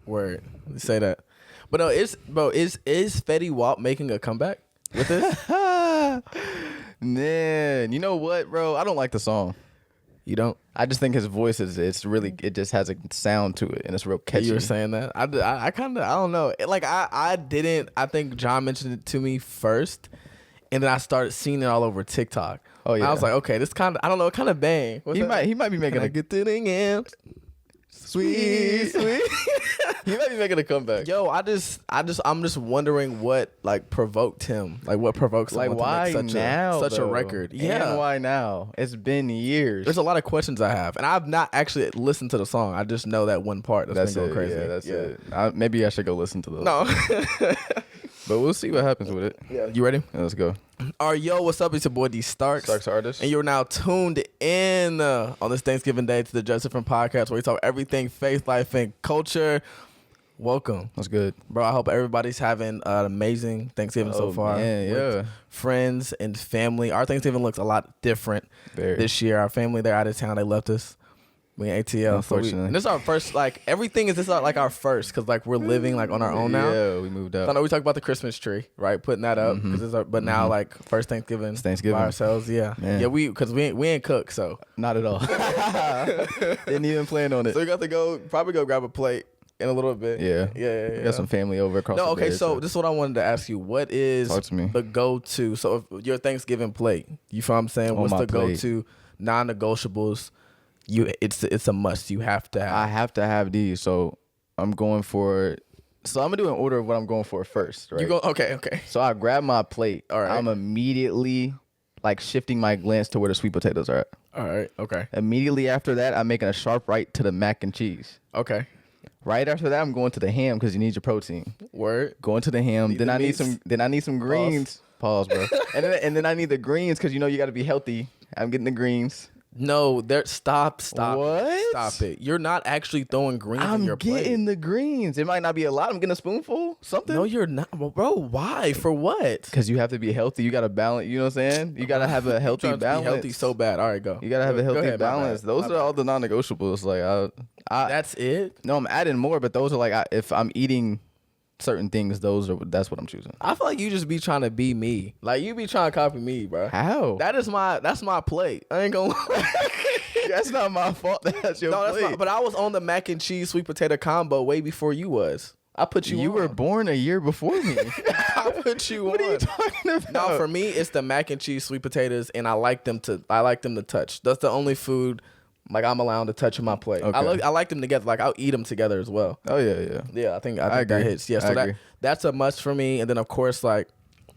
Word. Say that. But no, is Fetty Wap making a comeback with this? Man, you know what, bro? I don't like the song. You don't? I just think his voice it's really, it just has a sound to it and it's real catchy. You were saying that? I kind of, I don't know. Like I think John mentioned it to me first, and then I started seeing it all over TikTok. Oh yeah. I was like, okay, this kind of, I don't know, kind of bang. What's that? He might be making Can I get to the end? Sweet. He might be making a comeback. Yo, I'm just wondering what like provoked him. Like what provokes Like someone why to make now? such a though? record. Yeah. And why now? It's been years. There's a lot of questions I have, and I've not actually listened to the song. I just know that one part that's been going crazy. Yeah, that's it. Maybe I should go listen to those. No. But we'll see what happens with it. Yeah. You ready? Yeah, let's go. Yo, what's up? It's your boy D Starks. Starks Artist. And you're now tuned in on this Thanksgiving Day to the Just Different Podcast, where we talk everything faith, life, and culture. Welcome. That's good. Bro, I hope everybody's having an amazing Thanksgiving so far. Man, with friends and family. Our Thanksgiving looks a lot different this year. Our family, they're out of town. They left us. We in ATL. Unfortunately. And this is our first, like, everything is like our first, because, like, we're living, like, on our own now. Yeah, we moved out. I know we talked about the Christmas tree, right? Putting that up. But now, like, first Thanksgiving. It's Thanksgiving. By ourselves, yeah. Man. Yeah, because we ain't cook, so. Not at all. Didn't even plan on it. So we got to probably go grab a plate in a little bit. Yeah. Yeah. We got some family over across the okay, bay, so this is what I wanted to ask you. What is Talk to me. the go-to? So if your Thanksgiving plate, you feel what I'm saying? What's my the plate. go-to non-negotiables? It's a must. You have to have. I have to have these, so I'm going for. So I'm gonna do an order of what I'm going for first, right? You go okay. So I grab my plate. All right. I'm immediately like shifting my glance to where the sweet potatoes are at. All right. Okay. Immediately after that, I'm making a sharp right to the mac and cheese. Okay. Right after that, I'm going to the ham because you need your protein. Word. Going to the ham. Need Then the I need meats. some. Then I need some greens. Pause, bro. and then I need the greens because you know you got to be healthy. I'm getting the greens. No, stop. What? Stop it. You're not actually throwing greens in your I'm plate. getting the greens. It might not be a lot. I'm getting a spoonful. Something. No, you're not. Well, bro, why? For what? Because you have to be healthy. You got to balance. You know what I'm saying? You got to have a healthy Trying to be balance. healtty so bad. All right, go. You got to have a Go healthy ahead, my balance. bad. Those My are all the non-negotiables. Like That's it? no, I'm adding more, but those are like if I'm eating certain things, that's what I'm choosing. I feel like you just be trying to be me. Like you be trying to copy me, bro. How? That's my plate. I ain't gonna lie. That's not my fault. That's your No, plate. that's not. But I was on the mac and cheese sweet potato combo way before you was. I put you. You on. were born a year before me. I put you What on. are you talking about? No, for me, it's the mac and cheese sweet potatoes, and I like them to touch. That's the only food like I'm allowed to touch in my plate. Okay. I like them together. Like I'll eat them together as well. Oh yeah. Yeah, I think agree. that hits. Yeah, so I agree. that's a must for me. And then of course like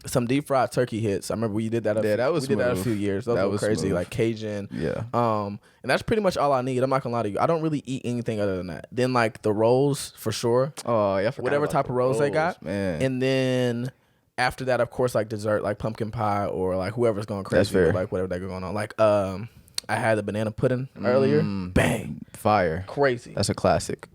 some deep fried turkey hits. I remember we did that. That was we did that a smooth. few years. Those That were was crazy, smooth. like Cajun. Yeah. And that's pretty much all I need. I'm not gonna lie to you. I don't really eat anything other than that. Then like the rolls for sure. Oh yeah. I forgot Whatever about type the of rolls they got. man. And then after that, of course, like dessert, like pumpkin pie or like whoever's going crazy. That's fair. Or, like whatever they got going on. Like I had the banana pudding earlier. Bang. Fire. Crazy. That's a classic.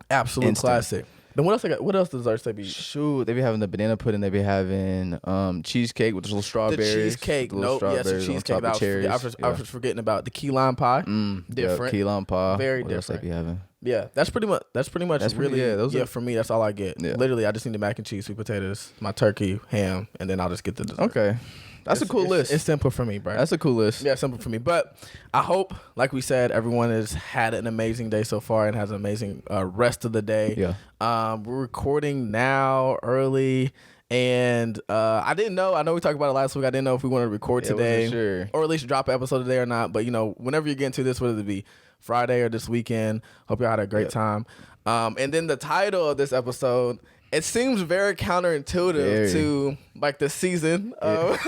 Absolute Instant. classic. Then what else they got? What else desserts they be? Shoot, they be having the banana pudding. They be having cheesecake with the little The strawberries. cheesecake. the little Nope. Yes, the strawberries on cheesecake. top That of was, cherries. I was forgetting about the key lime pie. Different. Key lime pie. Very What else different. they be having? Yeah, that's pretty much pretty- yeah, for me. That's all I get. Yeah. Literally, I just need the mac and cheese, sweet potatoes, my turkey, ham, and then I'll just get the dessert. Okay, that's a cool list. It's simple for me, bro. That's a cool list. Yeah, simple for me. But I hope, like we said, everyone has had an amazing day so far and has an amazing rest of the day. Yeah. We're recording now early. And I didn't know. I know we talked about it last week. I didn't know if we wanted to record Yeah, today, wasn't sure. or at least drop an episode today or not. But you know, whenever you get into this, whether it be Friday or this weekend, hope y'all had a great time. And then the title of this episode, it seems very counterintuitive to like the season of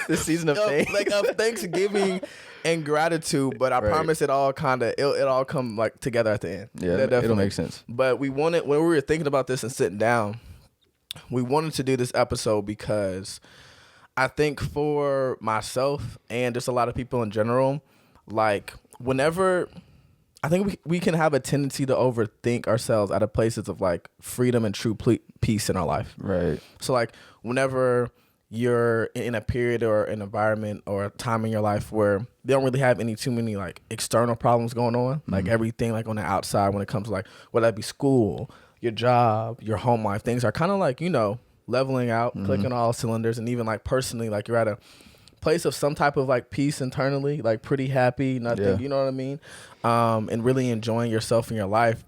The season of thanks. like of Thanksgiving and gratitude. But I promise it all it all come like together at the end. Yeah, That it'll definitely make sense. But we wanted, when we were thinking about this and sitting down, we wanted to do this episode because I think for myself and just a lot of people in general, like whenever I think we can have a tendency to overthink ourselves out of places of like freedom and true peace in our life. Right. So like whenever you're in a period or an environment or a time in your life where they don't really have too many like external problems going on, like everything like on the outside when it comes to like whether that be school, your job, your home life, things are kind of like, leveling out, clicking all cylinders. And even like personally, like you're at a place of some type of like peace internally, like pretty happy, nothing, you know what I mean? And really enjoying yourself in your life.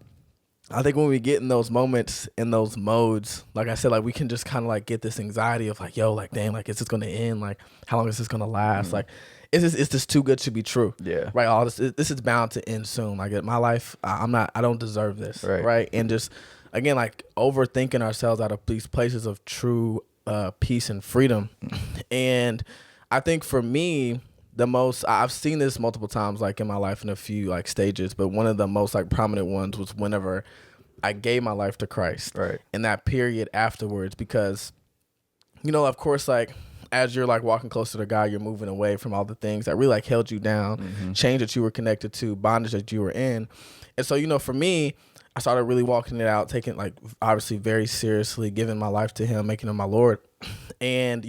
I think when we get in those moments, in those modes, like I said, like we can just kind of like get this anxiety of like, yo, like, damn, like, is this going to end? Like, how long is this going to last? Like, is this too good to be true? Yeah. Right. All this is bound to end soon. Like in my life, I don't deserve this. Right. And just, again, like overthinking ourselves out of these places of true peace and freedom. And I think for me, I've seen this multiple times, like in my life in a few like stages, but one of the most like prominent ones was whenever I gave my life to Christ. Right. In that period afterwards, because, of course, like as you're like walking closer to God, you're moving away from all the things that really like held you down, change that you were connected to, bondage that you were in. And so, for me, I started really walking it out, taking like obviously very seriously, giving my life to him, making him my Lord. And,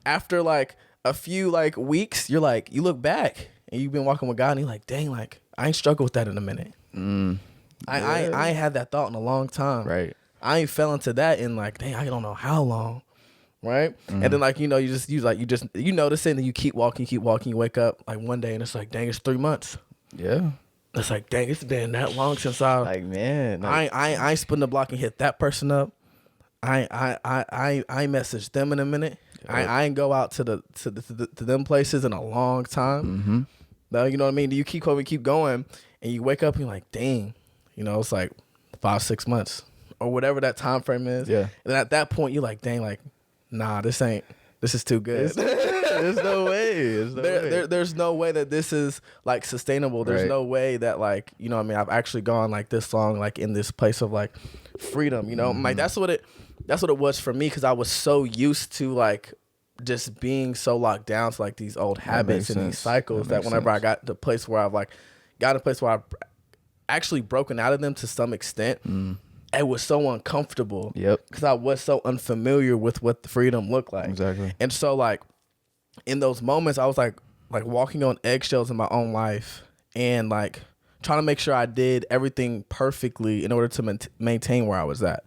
after like a few like weeks, you're like, you look back and you've been walking with God and you're like, dang, like I ain't struggled with that in a minute. I ain't had that thought in a long time. Right. I ain't fell into that in like, dang, I don't know how long. Right. And then like, you notice it and you keep walking, you wake up like one day and it's like, dang, it's 3 months. Yeah. It's like, dang, it's been that long since I ain't spin the block and hit that person up. I messaged them in a minute. I ain't go out to them places in a long time. Now, you know what I mean? You keep going, and you wake up and you're like, dang, it's like 5-6 months or whatever that time frame is. Yeah. And at that point, you're like, dang, like, nah, this is too good. There's no way. There's no way that this is like sustainable. There's no way that like, I've actually gone like this long, like in this place of like freedom, Like that's what it was for me. Cause I was so used to like just being so locked down to like these old habits and these cycles that whenever I got to a place where I've actually broken out of them to some extent, it was so uncomfortable. Yep. Because I was so unfamiliar with what the freedom looked like. Exactly. And so like in those moments, I was like walking on eggshells in my own life and like trying to make sure I did everything perfectly in order to maintain where I was at.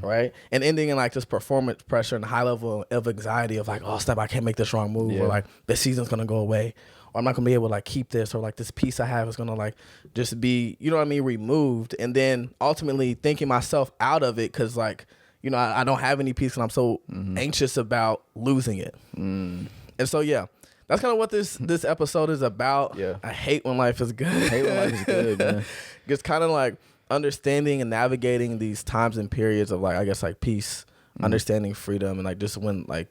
Right. And ending in like this performance pressure and high level of anxiety of like, oh, snap, I can't make this wrong move, or like this season's going to go away, or I'm not going to be able to like keep this, or like this piece I have is going to like just be, removed. And then ultimately thinking myself out of it because like, I don't have any peace and I'm so anxious about losing it. And so, yeah, that's kind of what this episode is about. Yeah. I hate when life is good. I hate when life is good, man. It's kind of like understanding and navigating these times and periods of like, I guess like peace, understanding freedom, and like just when like,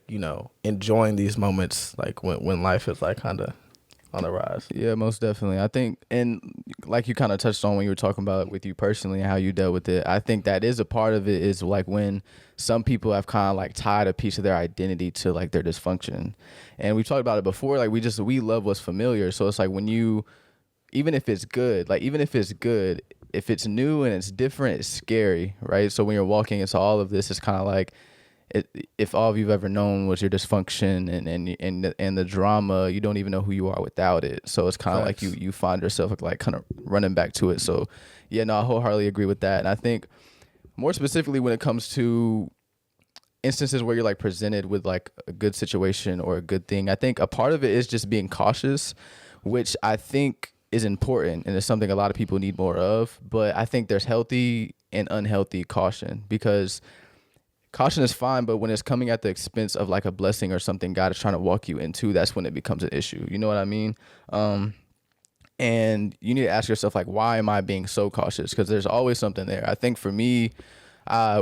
enjoying these moments, like when life is like kind of on the rise. Yeah, most definitely. I think, and like you kind of touched on when you were talking about with you personally and how you dealt with it, I think that is a part of it, is like when some people have kind of like tied a piece of their identity to like their dysfunction. And we've talked about it before, like we love what's familiar. So it's like when even if it's good, if it's new and it's different, it's scary, right? So when you're walking into all of this, it's kind of like, if all you've ever known was your dysfunction and the drama, you don't even know who you are without it. So it's kind of like you find yourself like kind of running back to it. So yeah, no, I wholeheartedly agree with that. And I think more specifically when it comes to instances where you're like presented with like a good situation or a good thing, I think a part of it is just being cautious, which I think is important and it's something a lot of people need more of. But I think there's healthy and unhealthy caution, because caution is fine, but when it's coming at the expense of like a blessing or something God is trying to walk you into, that's when it becomes an issue. You know what I mean? And you need to ask yourself, like, why am I being so cautious? Because there's always something there. I think for me,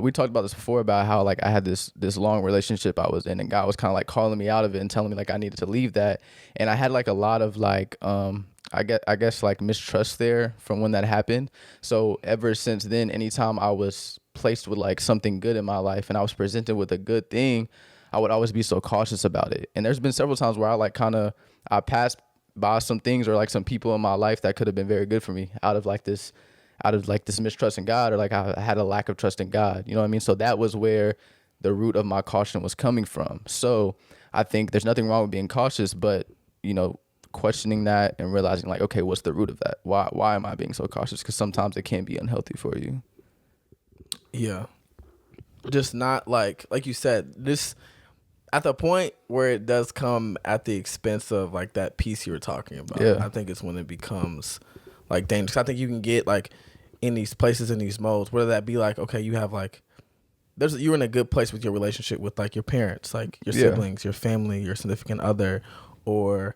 we talked about this before about how like I had this long relationship I was in, and God was kind of like calling me out of it and telling me like I needed to leave that. And I had like a lot of like, I guess like mistrust there from when that happened. So ever since then, anytime I was placed with like something good in my life and I was presented with a good thing, I would always be so cautious about it. And there's been several times where I passed by some things or like some people in my life that could have been very good for me out of this mistrust in God, or like I had a lack of trust in God. You know what I mean? So that was where the root of my caution was coming from. So I think there's nothing wrong with being cautious, but questioning that and realizing like, okay, what's the root of that? Why am I being so cautious? Because sometimes it can be unhealthy for you. Yeah. Just not like you said, this at the point where it does come at the expense of like that peace you were talking about. Yeah. I think it's when it becomes like dangerous. I think you can get like in these places, in these modes, whether that be like, okay, you have like you're in a good place with your relationship with like your parents, like your siblings, your family, your significant other, or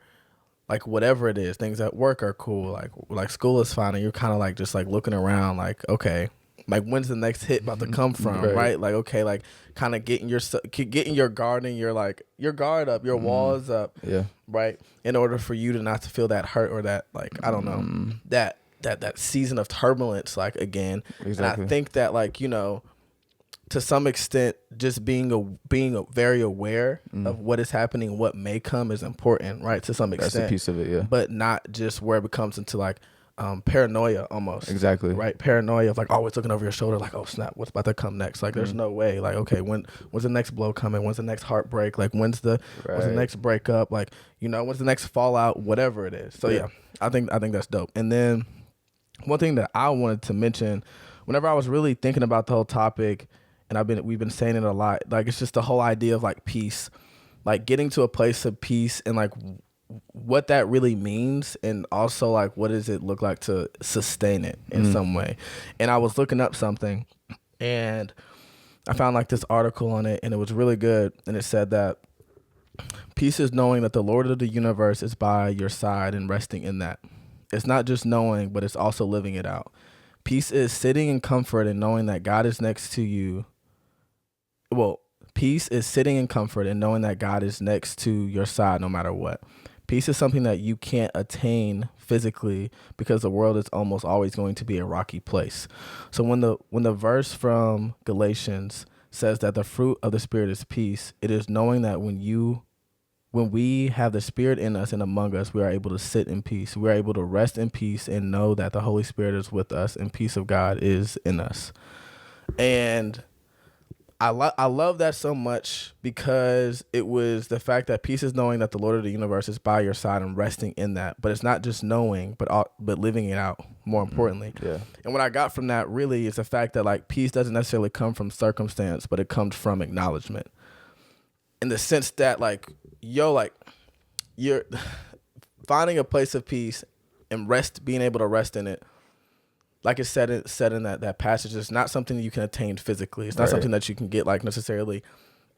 like whatever it is. Things at work are cool, like school is fine, and you're kind of like just like looking around like, okay, like when's the next hit about to come from, right? Like, okay, like kind of getting your guard and your guard up, your walls up, right, in order for you to not to feel that hurt or that like, I don't know, that season of turbulence like again. Exactly. And I think that like, you know, to some extent, just being very aware of what is happening, what may come is important, right? To some extent, that's a piece of it, yeah. But not just where it becomes into like paranoia almost. Exactly. Right? Paranoia of like always looking over your shoulder, like, oh snap, what's about to come next? Like, there's no way. Like, okay, when's the next blow coming? When's the next heartbreak? Like, when's the next breakup? Like, you know, when's the next fallout? Whatever it is. So yeah, I think that's dope. And then one thing that I wanted to mention, whenever I was really thinking about the whole topic, and we've been saying it a lot, like it's just the whole idea of like peace, like getting to a place of peace and like what that really means, and also like what does it look like to sustain it in some way. And I was looking up something and I found like this article on it, and it was really good, and it said that peace is knowing that the Lord of the universe is by your side and resting in that. It's not just knowing, but it's also living it out. Peace is sitting in comfort and knowing that God is next to you. Well, peace is sitting in comfort and knowing that God is next to your side no matter what. Peace is something that you can't attain physically because the world is almost always going to be a rocky place. So when the verse from Galatians says that the fruit of the Spirit is peace, it is knowing that when we have the Spirit in us and among us, we are able to sit in peace. We are able to rest in peace and know that the Holy Spirit is with us and peace of God is in us. And I love that so much because it was the fact that peace is knowing that the Lord of the universe is by your side and resting in that. But it's not just knowing, but living it out, more importantly. Yeah. And what I got from that really is the fact that like peace doesn't necessarily come from circumstance, but it comes from acknowledgement. In the sense that like, like you're finding a place of peace and being able to rest in it. Like it said in that passage, it's not something that you can attain physically. It's not something that you can get like necessarily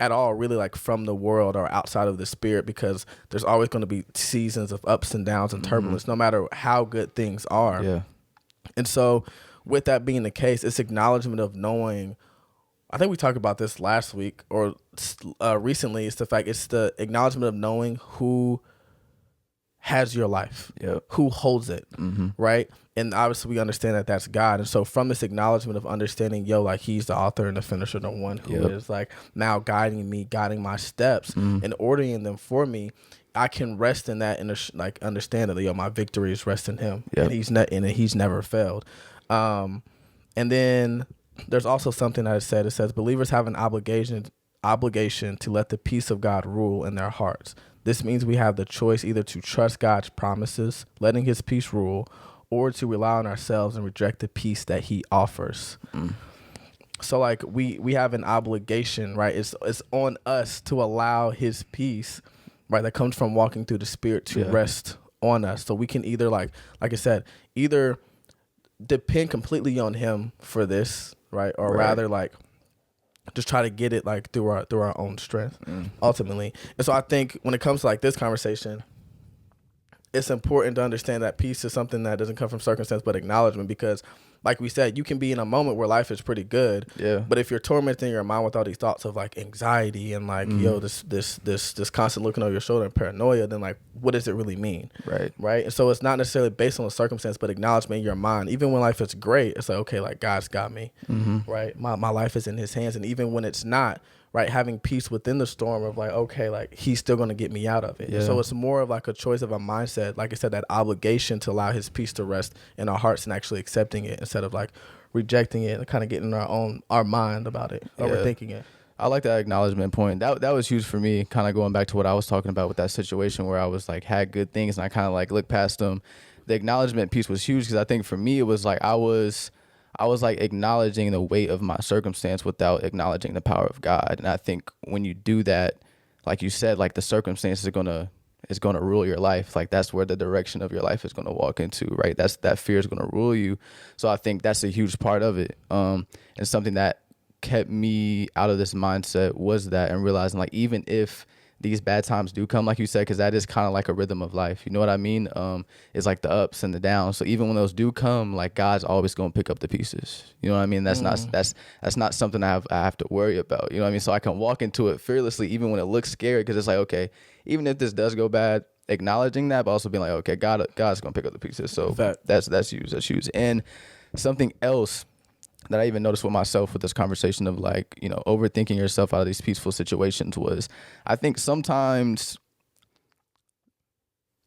at all, really like from the world or outside of the Spirit, because there's always going to be seasons of ups and downs and turbulence, no matter how good things are. Yeah. And so with that being the case, it's acknowledgement of knowing. I think we talked about this last week or recently. It's the acknowledgement of knowing who has your life, who holds it, right? And obviously we understand that that's God. And so from this acknowledgement of understanding, like he's the author and the finisher, the one who is like now guiding me, guiding my steps and ordering them for me, I can rest in that and like understand that, my victory is rest in him and he's never failed. And then there's also something that it says believers have an obligation to let the peace of God rule in their hearts. This means we have the choice either to trust God's promises, letting his peace rule, or to rely on ourselves and reject the peace that he offers. So like we have an obligation, right? It's on us to allow his peace, right, that comes from walking through the Spirit to rest on us. So we can either like I said, either depend completely on him for this, right? Or rather like just try to get it like through our own strength ultimately. And so I think when it comes to like this conversation, it's important to understand that peace is something that doesn't come from circumstance but acknowledgement, because like we said, you can be in a moment where life is pretty good, but if you're tormenting your mind with all these thoughts of like anxiety and like this constant looking over your shoulder and paranoia, then like what does it really mean, right? And so it's not necessarily based on the circumstance but acknowledgement in your mind. Even when life is great, it's like, okay, like God's got me, right? My life is in his hands. And even when it's not, right, having peace within the storm of like, okay, like he's still going to get me out of it. So it's more of like a choice of a mindset, like I said, that obligation to allow his peace to rest in our hearts and actually accepting it instead of like rejecting it and kind of getting our mind about it, overthinking it. I like that acknowledgement point. That was huge for me, kind of going back to what I was talking about with that situation where I was like had good things and I kind of like looked past them. The acknowledgement piece was huge because I think for me it was like I was I was like acknowledging the weight of my circumstance without acknowledging the power of God. And I think when you do that, like you said, like the circumstances is gonna rule your life. Like that's where the direction of your life is gonna walk into, right? That fear is gonna rule you. So I think that's a huge part of it. And something that kept me out of this mindset was that, and realizing like even if these bad times do come, like you said, because that is kind of like a rhythm of life. You know what I mean? It's like the ups and the downs. So even when those do come, like God's always gonna pick up the pieces. You know what I mean? That's not something I have to worry about. You know what I mean? So I can walk into it fearlessly, even when it looks scary, because it's like, okay, even if this does go bad, acknowledging that, but also being like, okay, God's gonna pick up the pieces. So that's huge. And something else that I even noticed with myself with this conversation of like, you know, overthinking yourself out of these peaceful situations was, I think sometimes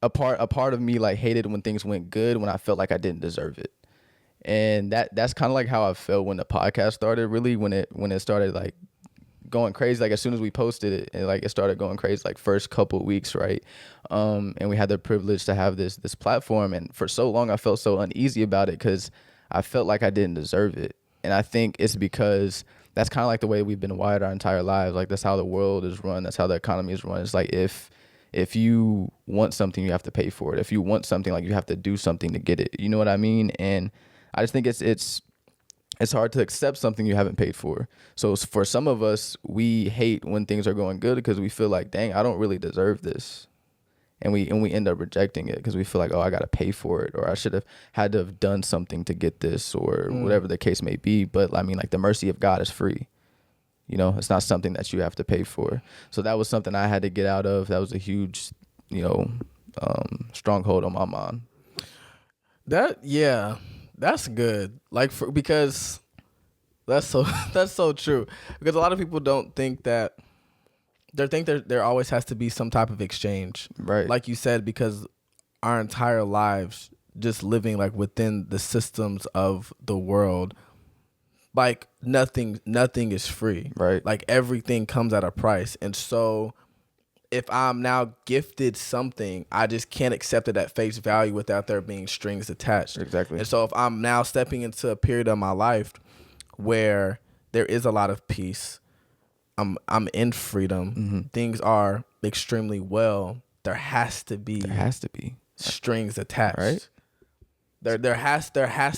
a part of me like hated when things went good, when I felt like I didn't deserve it. And that's kind of like how I felt when the podcast started, really, when it started like going crazy. Like as soon as we posted it, and like it started going crazy, like first couple weeks, right? And we had the privilege to have this platform, and for so long I felt so uneasy about it because I felt like I didn't deserve it. And I think it's because that's kind of like the way we've been wired our entire lives. Like that's how the world is run. That's how the economy is run. It's like if you want something, you have to pay for it. If you want something, like you have to do something to get it. You know what I mean? And I just think it's hard to accept something you haven't paid for. So for some of us, we hate when things are going good because we feel like, dang, I don't really deserve this. And we end up rejecting it because we feel like, oh, I got to pay for it, or I should have had to have done something to get this, or whatever the case may be. But I mean, like the mercy of God is free. You know, it's not something that you have to pay for. So that was something I had to get out of. That was a huge, you know, stronghold on my mind. That's good. Like because that's so true. Because a lot of people don't think that. They think there always has to be some type of exchange, right? Like you said, because our entire lives just living like within the systems of the world, like nothing is free, right? Like everything comes at a price, and so if I'm now gifted something, I just can't accept it at face value without there being strings attached. Exactly. And so if I'm now stepping into a period of my life where there is a lot of peace, I'm in freedom. Things are extremely well. There has to be strings attached. Right? There has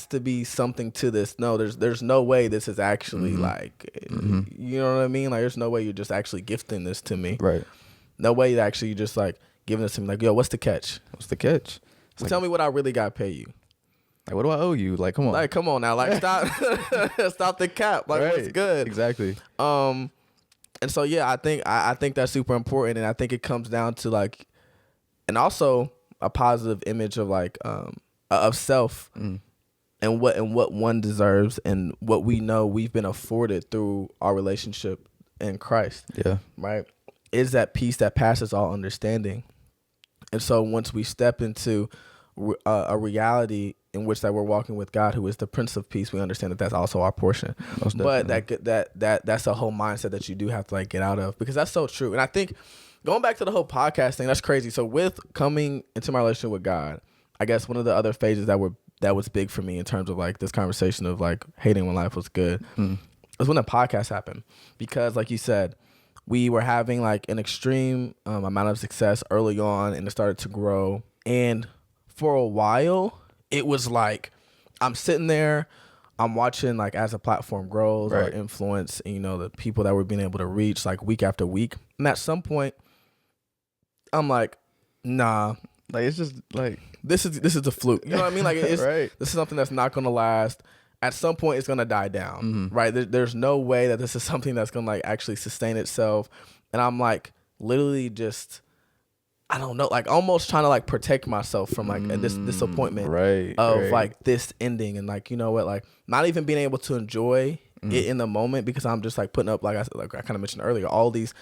to be something to this. No, there's no way this is actually like, you know what I mean? Like there's no way you're just actually gifting this to me. Right. No way that actually you just like giving this to me. Like, yo, what's the catch? Well, Tell me what I really got to pay you. Like, what do I owe you? Like, come on now. Like, stop the cap. Like, right. What's good? Exactly. And so yeah, I think that's super important, and I think it comes down to like, and also a positive image of like of self, and what one deserves, and what we know we've been afforded through our relationship in Christ. Yeah. Right. Is that peace that passes all understanding, and so once we step into a reality in which that we're walking with God, who is the Prince of Peace, we understand that that's also our portion. Most but definitely. that's a whole mindset that you do have to like get out of, because that's so true. And I think going back to the whole podcast thing, that's crazy. So with coming into my relationship with God, I guess one of the other phases that was big for me in terms of like this conversation of like hating when life was good was when the podcast happened, because like you said, we were having like an extreme amount of success early on, and it started to grow. And for a while, it was like I'm sitting there, I'm watching like as the platform grows, right. our influence, and, you know, the people that we're being able to reach like week after week. And at some point, I'm like, nah, like it's just like this is a fluke. You know what I mean? Like it's right. This is something that's not gonna last. At some point, it's gonna die down, right? There's no way that this is something that's gonna like actually sustain itself. And I'm like literally just, I don't know, like almost trying to like protect myself from like this disappointment of like this ending, and like, you know what, like not even being able to enjoy it in the moment, because I'm just like putting up, like I kind of mentioned earlier, all these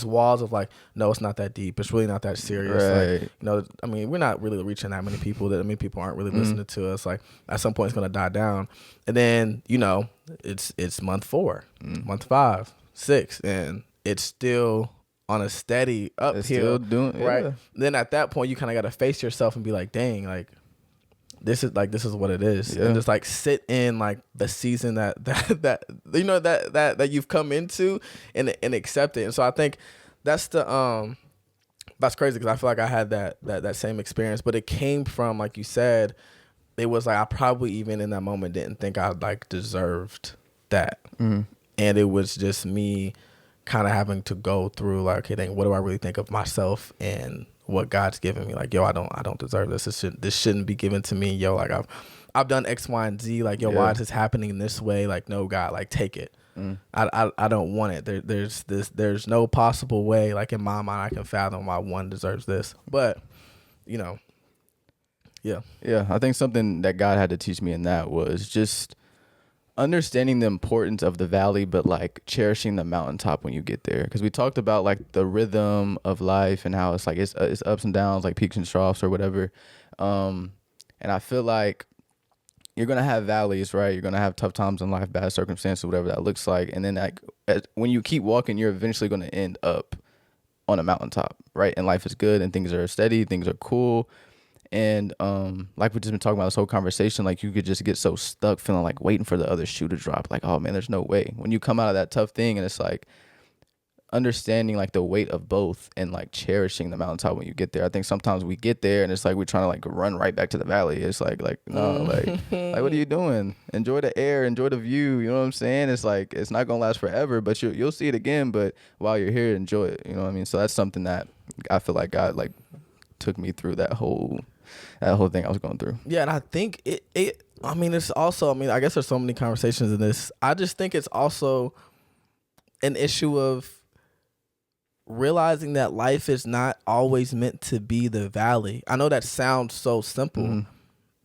walls of like, no, it's not that deep, it's really not that serious. Like, you know, I mean, we're not really reaching that many people. That many people aren't really listening to us. Like at some point, it's gonna die down, and then, you know, it's month 4, month 5, 6, and it's still on a steady uphill, still doing, right? Then at that point, you kind of got to face yourself and be like, dang, like this is what it is, Yeah. and just like sit in like the season that you know that you've come into and accept it. And so I think that's that's crazy because I feel like I had that same experience, but it came from, like you said, it was like I probably even in that moment didn't think I like deserved that, and it was just me kind of having to go through like, okay, dang, what do I really think of myself and what God's given me? Like, yo, I don't deserve this. This shouldn't be given to me. Yo, like I've done X, Y, and Z. Like, yo, why is this happening this way? Like, no, God, like take it. I don't want it. There's no possible way, like in my mind, I can fathom why one deserves this. But, you know, yeah. Yeah, I think something that God had to teach me in that was just understanding the importance of the valley, but like cherishing the mountaintop when you get there. Because we talked about like the rhythm of life and how it's like it's ups and downs, like peaks and troughs or whatever. And I feel like you're gonna have valleys, right? You're gonna have tough times in life, bad circumstances, whatever that looks like. And then like when you keep walking, you're eventually gonna end up on a mountaintop, right? And life is good and things are steady, things are cool. And like we've just been talking about this whole conversation, like you could just get so stuck feeling like waiting for the other shoe to drop. Like, oh man, there's no way. When you come out of that tough thing and it's like understanding like the weight of both and like cherishing the mountaintop when you get there. I think sometimes we get there and it's like we're trying to like run right back to the valley. It's like no, like what are you doing? Enjoy the air, enjoy the view. You know what I'm saying? It's like it's not gonna last forever, but you'll see it again. But while you're here, enjoy it. You know what I mean? So that's something that I feel like God like took me through that whole thing I was going through. Yeah, and I think it I mean, it's also, I mean, I guess there's so many conversations in this. I just think it's also an issue of realizing that life is not always meant to be the valley. I know that sounds so simple,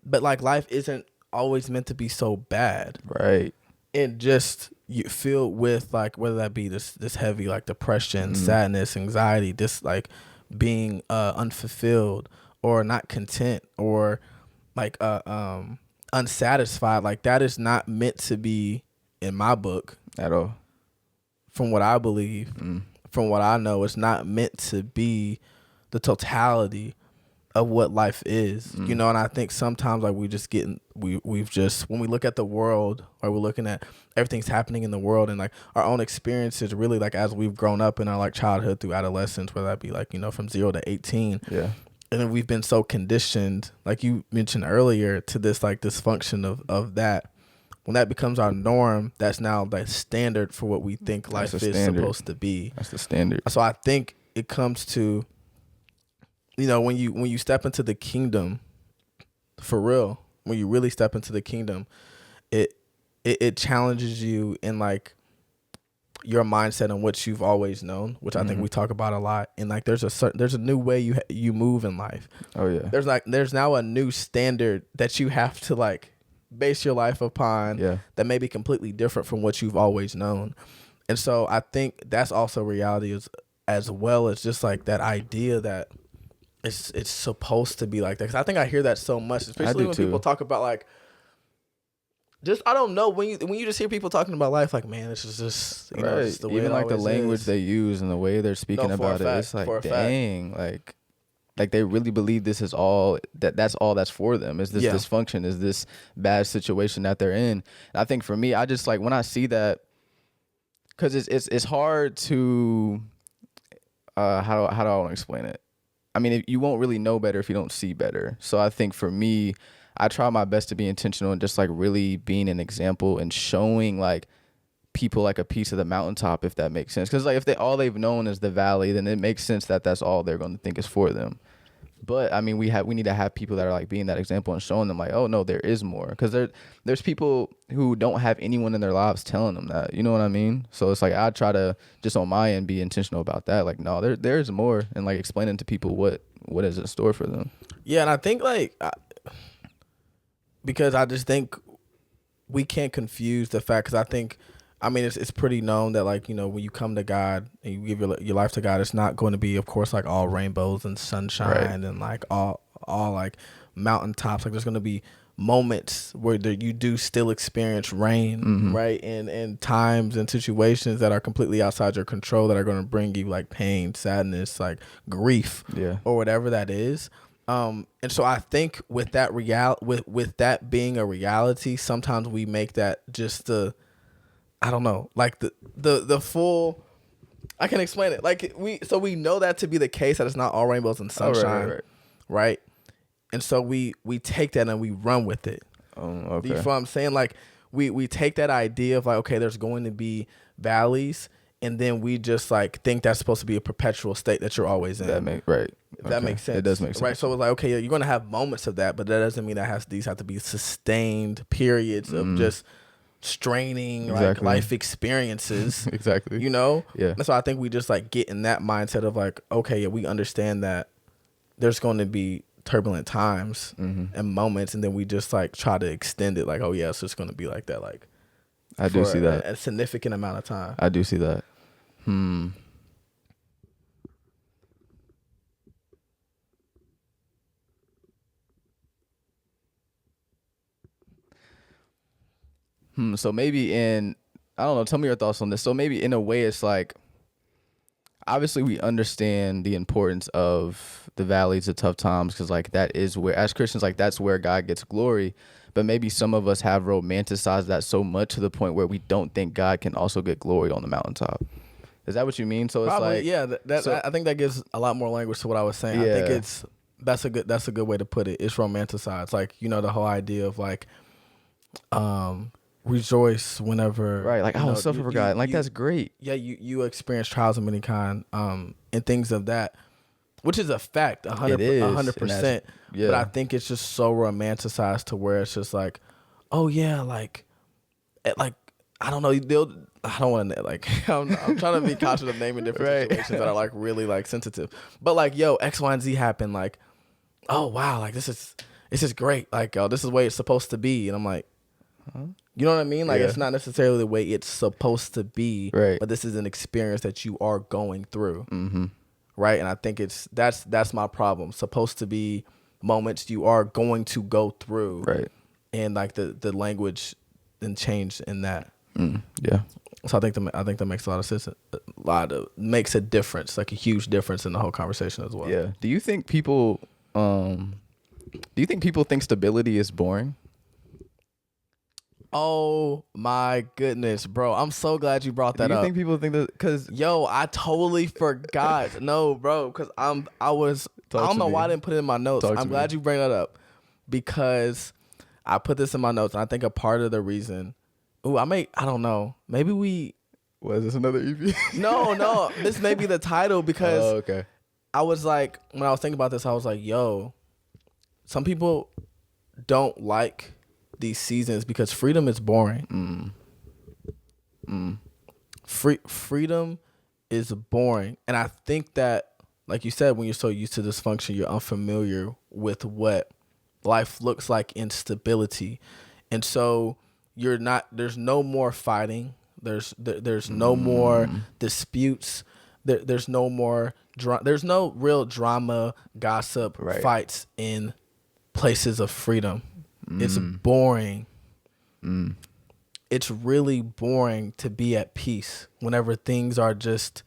but like life isn't always meant to be so bad. Right. And just you feel with like, whether that be this heavy like depression, sadness, anxiety, this like being unfulfilled or not content or like unsatisfied, like that is not meant to be, in my book At all. From what I believe, from what I know, it's not meant to be the totality of what life is, you know. And I think sometimes like we've just, when we look at the world, or we're looking at everything's happening in the world and like our own experiences, really like as we've grown up in our like childhood through adolescence, whether that be like, you know, from 0 to 18, Yeah. and then we've been so conditioned, like you mentioned earlier, to this like dysfunction of that. When that becomes our norm, that's now the standard for what we think life is supposed to be. That's the standard. So I think it comes to, you know, when you step into the kingdom, for real, when you really step into the kingdom, it challenges you in like your mindset and what you've always known, which I think we talk about a lot. And like there's a new way you move in life. Oh yeah. There's now a new standard that you have to like base your life upon, that may be completely different from what you've always known. And so I think that's also reality, as well as just like that idea that it's supposed to be like that. Because I think I hear that so much, especially when people talk about like, just, I don't know, when you just hear people talking about life, like, man, this is just, you know, it's the way even it like the always language is. they use and the way they're speaking about it, it's like, dang, like they really believe this is all that's all that's for them, is this dysfunction, is this bad situation that they're in. And I think for me, I just like when I see that, because it's hard to how do I want to explain it? I mean, you won't really know better if you don't see better. So I think for me, I try my best to be intentional and just like really being an example and showing like people like a piece of the mountaintop, if that makes sense. Because like if all they've known is the valley, then it makes sense that that's all they're going to think is for them. But I mean, we need to have people that are like being that example and showing them like, oh no, there is more. Because there's people who don't have anyone in their lives telling them that. You know what I mean? So it's like I try to just on my end be intentional about that. Like, no, there's more, and like explaining to people what is in store for them. Yeah, and I think like because I just think we can't confuse the fact, because I think, I mean, it's pretty known that like, you know, when you come to God and you give your life to God, it's not going to be, of course, like all rainbows and sunshine and like all like mountaintops. Like there's going to be moments where you do still experience rain, right? And times and situations that are completely outside your control that are going to bring you like pain, sadness, like grief, or whatever that is. And so I think with that with that being a reality, sometimes we make that just the, I don't know, like the full, I can explain it. Like we know that to be the case, that it's not all rainbows and sunshine, right? And so we take that and we run with it. Okay. You feel what I'm saying? Like we take that idea of like, okay, there's going to be valleys, and then we just like think that's supposed to be a perpetual state that you're always in. That makes sense. It does make sense. Right. So it's like, okay, you're gonna have moments of that, but that doesn't mean these have to be sustained periods of just straining like life experiences. Exactly. You know? Yeah. And so I think we just like get in that mindset of like, okay, yeah, we understand that there's going to be turbulent times and moments, and then we just like try to extend it like, oh yeah, so it's going to be like that, like I do see that a significant amount of time. I do see that. So maybe I don't know, tell me your thoughts on this. So maybe in a way it's like, obviously we understand the importance of the valleys, the tough times, because like that is where, as Christians, like that's where God gets glory. But maybe some of us have romanticized that so much to the point where we don't think God can also get glory on the mountaintop. Is that what you mean? So it's Probably, like, yeah. I think that gives a lot more language to what I was saying. Yeah. I think that's a good way to put it. It's romanticized, like, you know, the whole idea of like, rejoice whenever, right? Like I will suffer for God. Like that's great. Yeah, you experience trials of many kind, and things of that, which is a fact, 100%. Yeah. But I think it's just so romanticized to where it's just like, oh yeah, like I don't know, I don't want to like I'm trying to be conscious of naming different situations that are like really like sensitive, but like, yo, X, Y, and Z happened, like, oh wow, like this is great, like, oh, this is the way it's supposed to be, and I'm like, you know what I mean? Like, it's not necessarily the way it's supposed to be, but this is an experience that you are going through, right? And I think that's my problem. Supposed to be moments you are going to go through, right? And like the language and change in that, yeah. So I think that makes a lot of sense. Makes a difference, like a huge difference in the whole conversation as well. Yeah. Do you think people think stability is boring? Oh my goodness, bro. I'm so glad you brought that up. Do you think people think that? Because yo, I totally forgot. No, bro, because I don't know why I didn't put it in my notes. I'm glad you bring that up, because I put this in my notes, and I think a part of the reason, I don't know, maybe is this another EP? No, this may be the title, because okay. I was like, when I was thinking about this, I was like, yo, some people don't like these seasons because freedom is boring. Freedom is boring. And I think that, like you said, when you're so used to dysfunction, you're unfamiliar with what life looks like in stability. And so there's no more fighting. There's no more disputes. There's no more there's no real drama, gossip, fights in places of freedom. It's boring. It's really boring to be at peace whenever things are just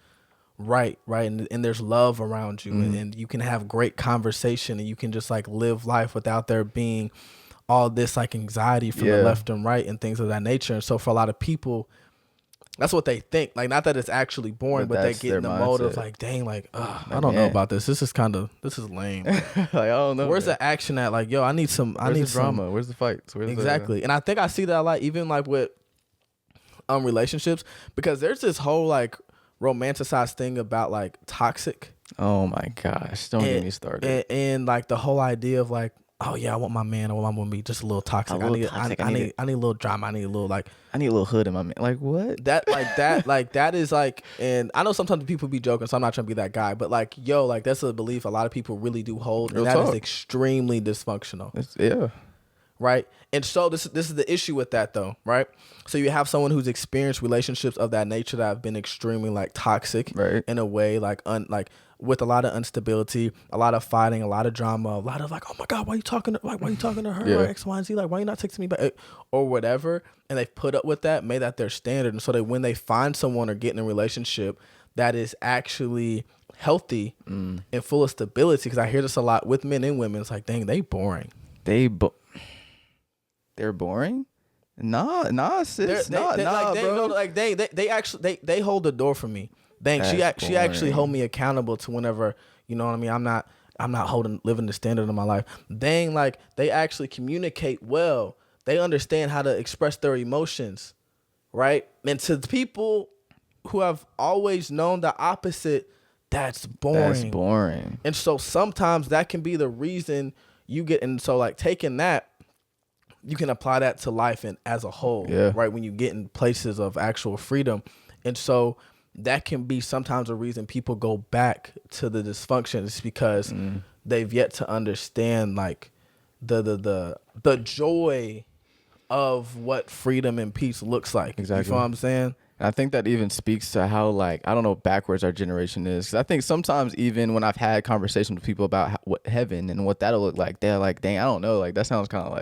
right, and there's love around you, and you can have great conversation, and you can just like live life without there being all this like anxiety from the left and right and things of that nature. And so for a lot of people, that's what they think. Like, not that it's actually boring, but they get in the mode of like, dang, like, I don't know about this. This is lame. Like, I don't know. Where's the action at? Like, yo, I need the drama. Where's the fights? Exactly. And I think I see that a lot, even like with relationships, because there's this whole like romanticized thing about like toxic. Oh my gosh, don't get me started. And like the whole idea of like, oh yeah, I want my man or my woman to be just a little toxic. I need a little drama. I need a little hood in my man. Like what? That is like, and I know sometimes people be joking, so I'm not trying to be that guy, but like, yo, like that's a belief a lot of people really do hold, and that is extremely dysfunctional. Right. And so this is the issue with that though, right? So you have someone who's experienced relationships of that nature that have been extremely like toxic, in a way, like with a lot of instability, a lot of fighting, a lot of drama, a lot of like, oh my God, why are you talking to her, or X, Y, and Z, like why you not texting me back, or whatever, and they've put up with that, made that their standard, and so that when they find someone or get in a relationship that is actually healthy and full of stability. Because I hear this a lot with men and women. It's like, dang, they boring. They're boring. Nah, sis. Bro. They actually they hold the door for me. Dang, she actually hold me accountable to whenever, you know what I mean. I'm not living the standard of my life. Dang, like they actually communicate well. They understand how to express their emotions, right? And to people who have always known the opposite, that's boring. And so sometimes that can be the reason you get. And so like taking that, you can apply that to life and as a whole, right? When you get in places of actual freedom. And so that can be sometimes a reason people go back to the dysfunction. It's because they've yet to understand like the joy of what freedom and peace looks like. Exactly. You feel what I'm saying? And I think that even speaks to how, like, I don't know, backwards our generation is. 'Cause I think sometimes even when I've had conversations with people about what heaven and what that'll look like, they're like, dang, I don't know. Like, that sounds kind of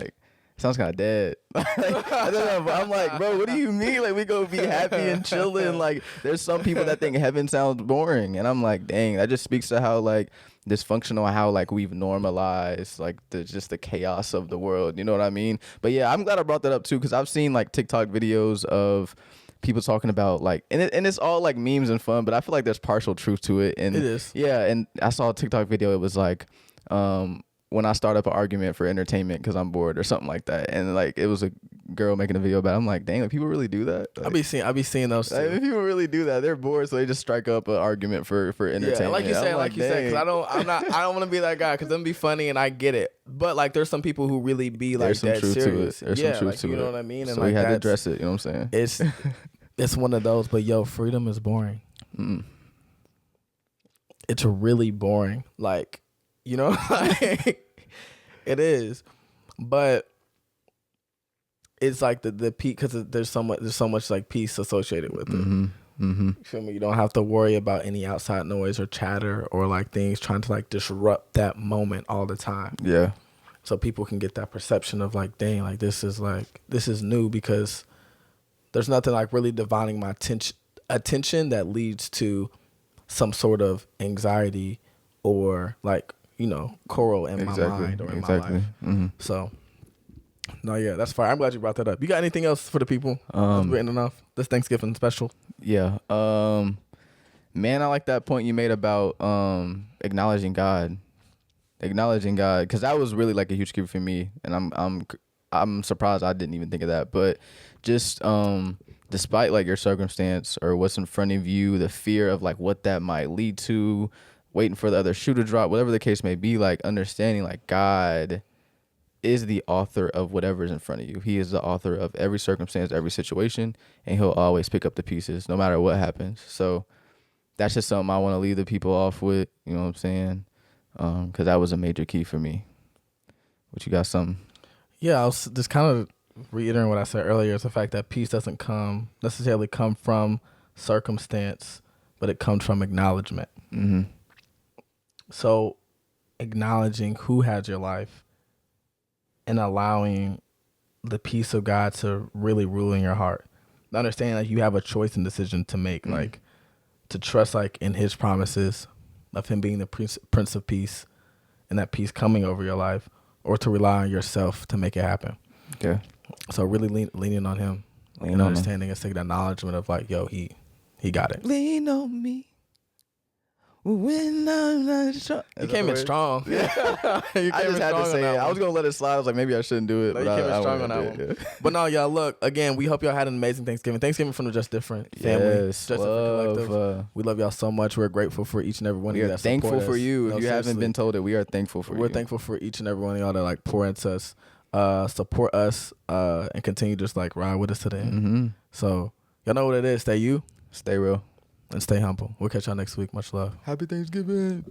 dead. Like, I don't know, but I'm like, bro, what do you mean? Like, we gonna be happy and chilling? Like, there's some people that think heaven sounds boring. And I'm like, dang, that just speaks to how, like, dysfunctional, how, like, we've normalized, like, just the chaos of the world. You know what I mean? But, yeah, I'm glad I brought that up, too, because I've seen, like, TikTok videos of people talking about like, and it's all like memes and fun, but I feel like there's partial truth to it. And it is. Yeah. And I saw a TikTok video. It was like, when I start up an argument for entertainment because I'm bored or something like that. And like, it was a girl making a video about it. I'm like, dang, like people really do that. Like, I be seeing those too. Like, people really do that. They're bored, so they just strike up an argument for entertainment. Yeah, like you said, because I don't want to be that guy because them be funny and I get it. But like, there's some people who really be like that serious. There's some truth to it. You know what I mean? And so like, we had to address it. You know what I'm saying? It's one of those. But yo, freedom is boring. It's really boring. Like, you know, like, it is. But it's like the peak because there's so much like peace associated with it. You feel me? You don't have to worry about any outside noise or chatter or like things trying to like disrupt that moment all the time. Yeah. So people can get that perception of like, dang, like this is new because there's nothing like really dividing my attention that leads to some sort of anxiety or like, you know, quarrel in my mind or in my life. So, no, yeah, that's fine. I'm glad you brought that up. You got anything else for the people? Written enough this Thanksgiving special? Yeah. Man, I like that point you made about acknowledging God, because that was really like a huge key for me, and I'm surprised I didn't even think of that. But just despite like your circumstance or what's in front of you, the fear of like what that might lead to, waiting for the other shoe to drop, whatever the case may be, like understanding like God is the author of whatever is in front of you. He is the author of every circumstance, every situation, and he'll always pick up the pieces no matter what happens. So that's just something I want to leave the people off with, you know what I'm saying? Because that was a major key for me. What you got, something? Yeah, I was just kind of reiterating what I said earlier. It's the fact that peace doesn't necessarily come from circumstance, but it comes from acknowledgement. So acknowledging who had your life and allowing the peace of God to really rule in your heart. Understanding like you have a choice and decision to make, like to trust like in his promises of him being the Prince of Peace and that peace coming over your life, or to rely on yourself to make it happen. Yeah. So really leaning on him and understanding and taking acknowledgement of like, yo, he got it. Lean on me. When I'm not strong. You came in strong. Yeah. I just had to say it. I was going to let it slide. I was like, maybe I shouldn't do it. No, but you came in strong on that one. Yeah. But no, y'all, look, again, we hope y'all had an amazing Thanksgiving. Thanksgiving from the Just Different family. Yes, Just Different Collective. We love y'all so much. We're grateful for each and every one of you that support us. Thankful for you. If you haven't been told it, we are thankful for you. We're thankful for each and every one of y'all that like pour into us, support us, and continue just like ride with us to the end. So y'all know what it is. Stay you. Stay real. And stay humble. We'll catch y'all next week. Much love. Happy Thanksgiving.